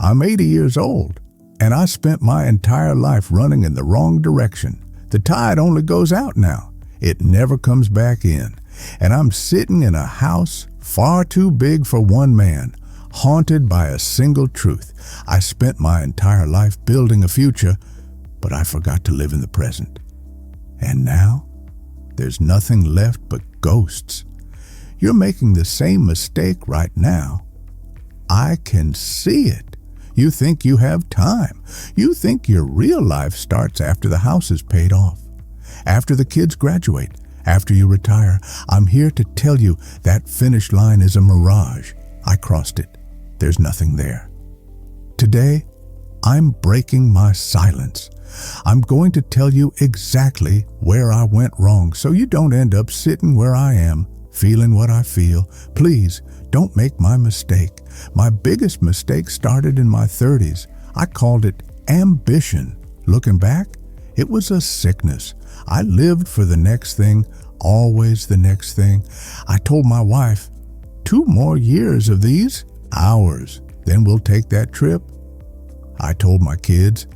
I'm 80 years old, and I spent my entire life running in the wrong direction. The tide only goes out now. It never comes back in. And I'm sitting in a house far too big for one man, haunted by a single truth. I spent my entire life building a future, but I forgot to live in the present. And now, there's nothing left but ghosts. You're making the same mistake right now. I can see it. You think you have time. You think your real life starts after the house is paid off, after the kids graduate, after you retire. I'm here to tell you that finish line is a mirage. I crossed it. There's nothing there. Today, I'm breaking my silence. I'm going to tell you exactly where I went wrong so you don't end up sitting where I am, feeling what I feel. Please, don't make my mistake. My biggest mistake started in my 30s. I called it ambition. Looking back, it was a sickness. I lived for the next thing, always the next thing. I told my wife, 2 more years of these, ours, then we'll take that trip. I told my kids,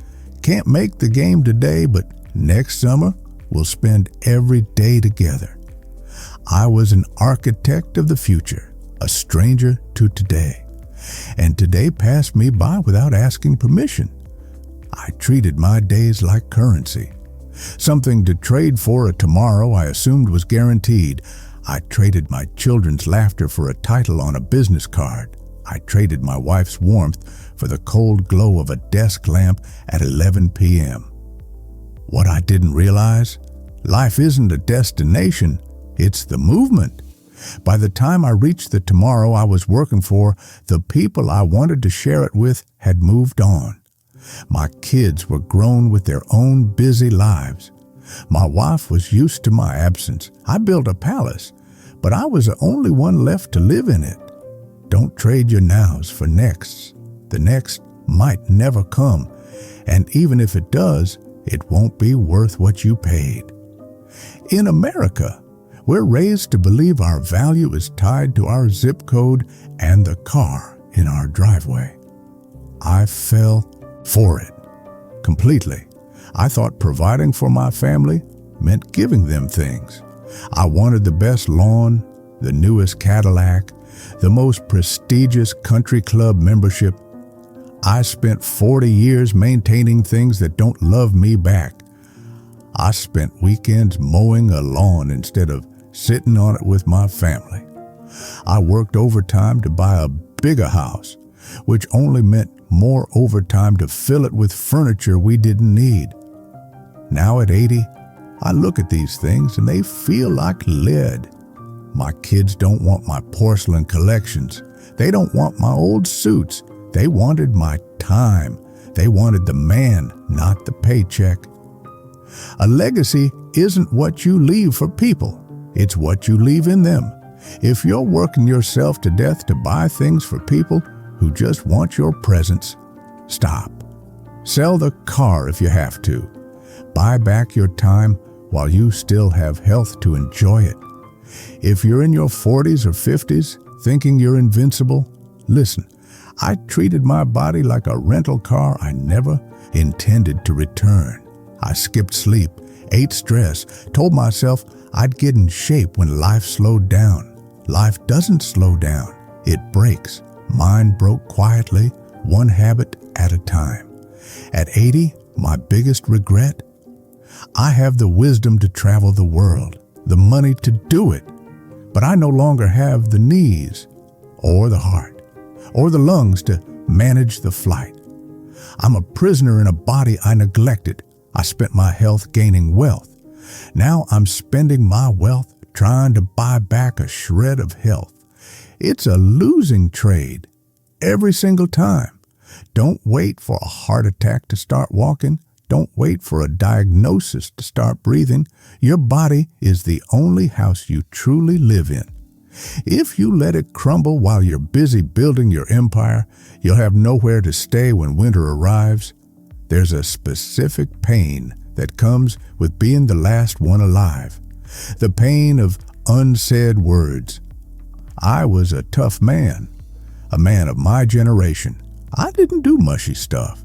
can't make the game today, but next summer we'll spend every day together. I was an architect of the future, a stranger to today. And today passed me by without asking permission. I treated my days like currency. Something to trade for a tomorrow I assumed was guaranteed. I traded my children's laughter for a title on a business card. I traded my wife's warmth for the cold glow of a desk lamp at 11 p.m. What I didn't realize, life isn't a destination, it's the movement. By the time I reached the tomorrow I was working for, the people I wanted to share it with had moved on. My kids were grown with their own busy lives. My wife was used to my absence. I built a palace, but I was the only one left to live in it. Don't trade your nows for nexts. The next might never come, and even if it does, it won't be worth what you paid. In America, we're raised to believe our value is tied to our zip code and the car in our driveway. I fell for it completely. I thought providing for my family meant giving them things. I wanted the best lawn, the newest Cadillac, the most prestigious country club membership. I spent 40 years maintaining things that don't love me back. I spent weekends mowing a lawn instead of sitting on it with my family. I worked overtime to buy a bigger house, which only meant more overtime to fill it with furniture we didn't need. Now at 80, I look at these things and they feel like lead. My kids don't want my porcelain collections. They don't want my old suits. They wanted my time. They wanted the man, not the paycheck. A legacy isn't what you leave for people. It's what you leave in them. If you're working yourself to death to buy things for people who just want your presence, stop. Sell the car if you have to. Buy back your time while you still have health to enjoy it. If you're in your 40s or 50s thinking you're invincible, listen, I treated my body like a rental car I never intended to return. I skipped sleep, ate stress, told myself I'd get in shape when life slowed down. Life doesn't slow down, it breaks. Mine broke quietly, one habit at a time. At 80, my biggest regret? I have the wisdom to travel the world, the money to do it, but I no longer have the knees, or the heart, or the lungs to manage the flight. I'm a prisoner in a body I neglected. I spent my health gaining wealth. Now I'm spending my wealth trying to buy back a shred of health. It's a losing trade every single time. Don't wait for a heart attack to start walking. Don't wait for a diagnosis to start breathing. Your body is the only house you truly live in. If you let it crumble while you're busy building your empire, you'll have nowhere to stay when winter arrives. There's a specific pain that comes with being the last one alive. The pain of unsaid words. I was a tough man, a man of my generation, I didn't do mushy stuff.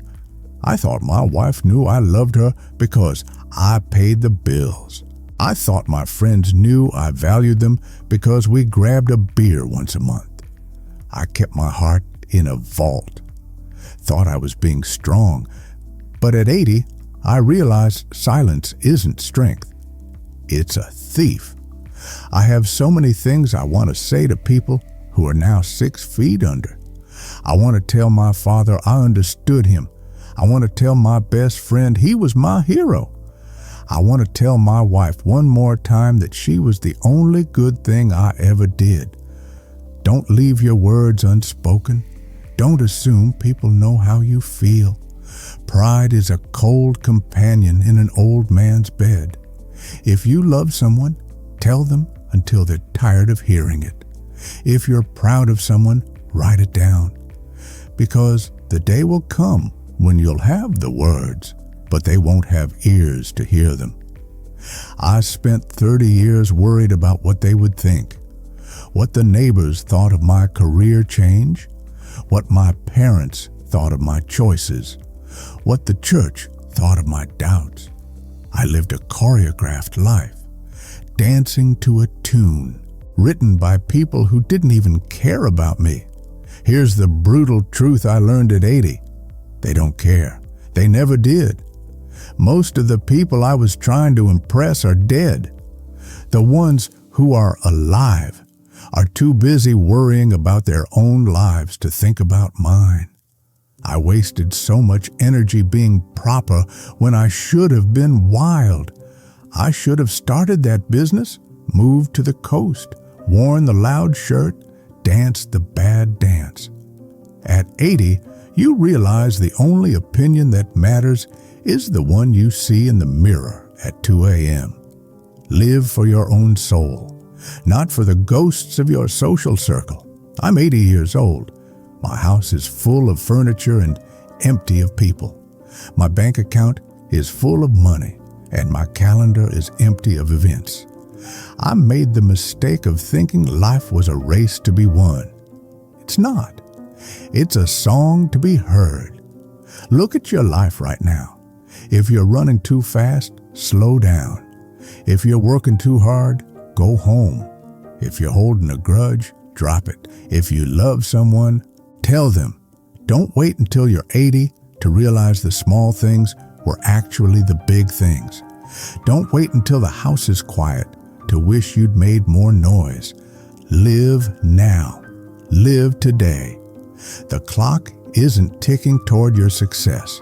I thought my wife knew I loved her because I paid the bills. I thought my friends knew I valued them because we grabbed a beer once a month. I kept my heart in a vault. Thought I was being strong, but at 80, I realized silence isn't strength. It's a thief. I have so many things I want to say to people who are now 6 feet under. I want to tell my father I understood him. I want to tell my best friend he was my hero. I want to tell my wife one more time that she was the only good thing I ever did. Don't leave your words unspoken. Don't assume people know how you feel. Pride is a cold companion in an old man's bed. If you love someone, tell them until they're tired of hearing it. If you're proud of someone, write it down. Because the day will come when you'll have the words, but they won't have ears to hear them. I spent 30 years worried about what they would think, what the neighbors thought of my career change, what my parents thought of my choices, what the church thought of my doubts. I lived a choreographed life, dancing to a tune, written by people who didn't even care about me. Here's the brutal truth I learned at 80. They don't care. They never did. Most of the people I was trying to impress are dead. The ones who are alive are too busy worrying about their own lives to think about mine. I wasted so much energy being proper when I should have been wild. I should have started that business, moved to the coast, worn the loud shirt, danced the bad dance. At 80, you realize the only opinion that matters is the one you see in the mirror at 2 a.m. Live for your own soul, not for the ghosts of your social circle. I'm 80 years old. My house is full of furniture and empty of people. My bank account is full of money, and my calendar is empty of events. I made the mistake of thinking life was a race to be won. It's not. It's a song to be heard. Look at your life right now. If you're running too fast, slow down. If you're working too hard, go home. If you're holding a grudge, drop it. If you love someone, tell them. Don't wait until you're 80 to realize the small things were actually the big things. Don't wait until the house is quiet to wish you'd made more noise. Live now. Live today. The clock isn't ticking toward your success.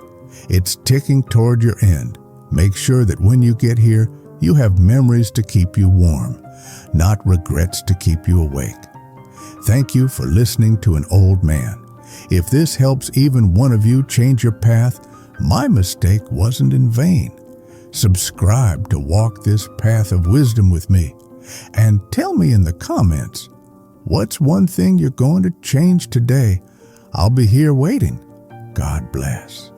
It's ticking toward your end. Make sure that when you get here, you have memories to keep you warm, not regrets to keep you awake. Thank you for listening to an old man. If this helps even one of you change your path, my mistake wasn't in vain. Subscribe to walk this path of wisdom with me, and tell me in the comments, what's one thing you're going to change today? I'll be here waiting. God bless.